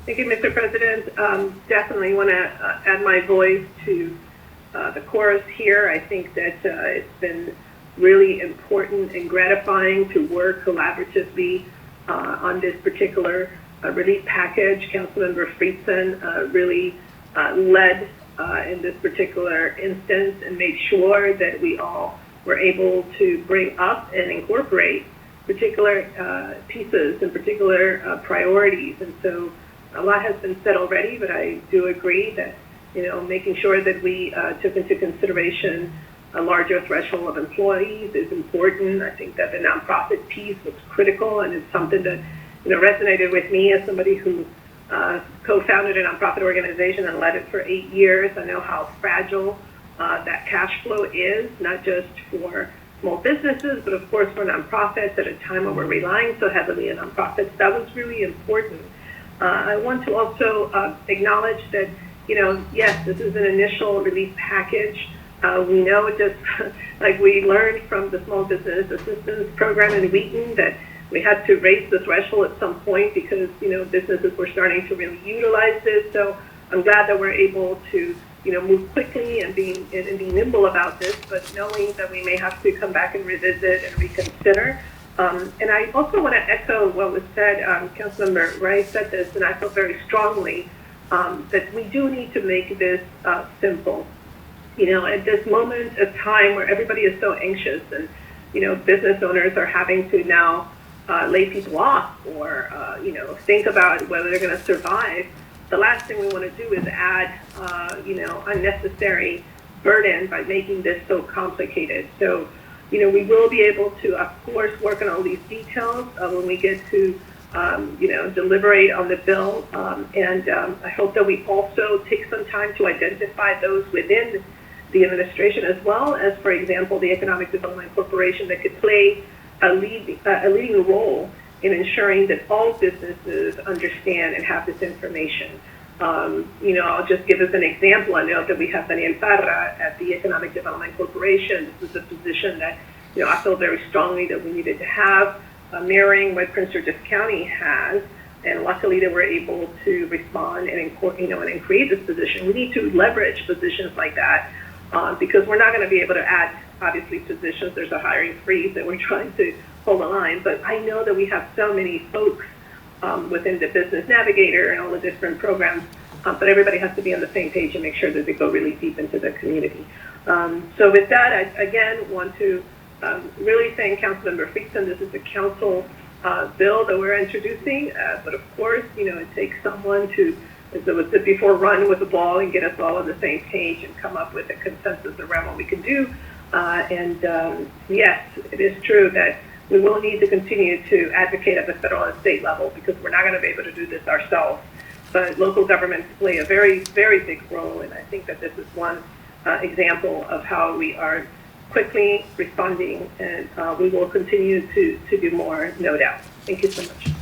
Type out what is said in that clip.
Thank you, Mr. President. Definitely want to add my voice to the chorus here. I think that it's been really important and gratifying to work collaboratively on this particular relief package. Councilmember Friedson really led in this particular instance and made sure that we all were able to bring up and incorporate particular pieces and particular priorities. And so a lot has been said already, but I do agree that, making sure that we took into consideration a larger threshold of employees is important. I think that the nonprofit piece was critical, and it's something that, resonated with me as somebody who co-founded a nonprofit organization and led it for 8 years. I know how fragile that cash flow is, not just for small businesses, but of course for nonprofits at a time when we're relying so heavily on nonprofits. That was really important. I want to also acknowledge that, yes, this is an initial relief package. We know, just like we learned from the Small Business Assistance Program in Wheaton, that we had to raise the threshold at some point because, businesses were starting to really utilize this. So I'm glad that we're able to, move quickly and be nimble about this, but knowing that we may have to come back and revisit and reconsider. And I also want to echo what was said. Councilmember Ray said this, and I feel very strongly that we do need to make this simple. At this moment of time where everybody is so anxious and, business owners are having to now lay people off or, think about whether they're going to survive, the last thing we want to do is add, unnecessary burden by making this so complicated. So, we will be able to, of course, work on all these details when we get to, deliberate on the bill. And I hope that we also take some time to identify those within the administration, as well as, for example, the Economic Development Corporation that could play a leading role in ensuring that all businesses understand and have this information. I'll just give us an example. I know that we have Daniel Parra at the Economic Development Corporation. This is a position that, I feel very strongly that we needed to have, mirroring what Prince George's County has. And luckily they were able to respond and create this position. We need to leverage positions like that because we're not going to be able to add, obviously, positions. There's a hiring freeze and we're trying to hold the line. But I know that we have so many folks within the Business Navigator and all the different programs, but everybody has to be on the same page and make sure that they go really deep into the community. So with that, I again want to really thank Councilmember Friedson. This is the council bill that we're introducing, but of course, it takes someone to, as it was said before, run with the ball and get us all on the same page and come up with a consensus around what we can do. Yes, it is true that we will need to continue to advocate at the federal and state level because we're not going to be able to do this ourselves. But local governments play a very, very big role, and I think that this is one example of how we are quickly responding, and we will continue to do more, no doubt. Thank you so much.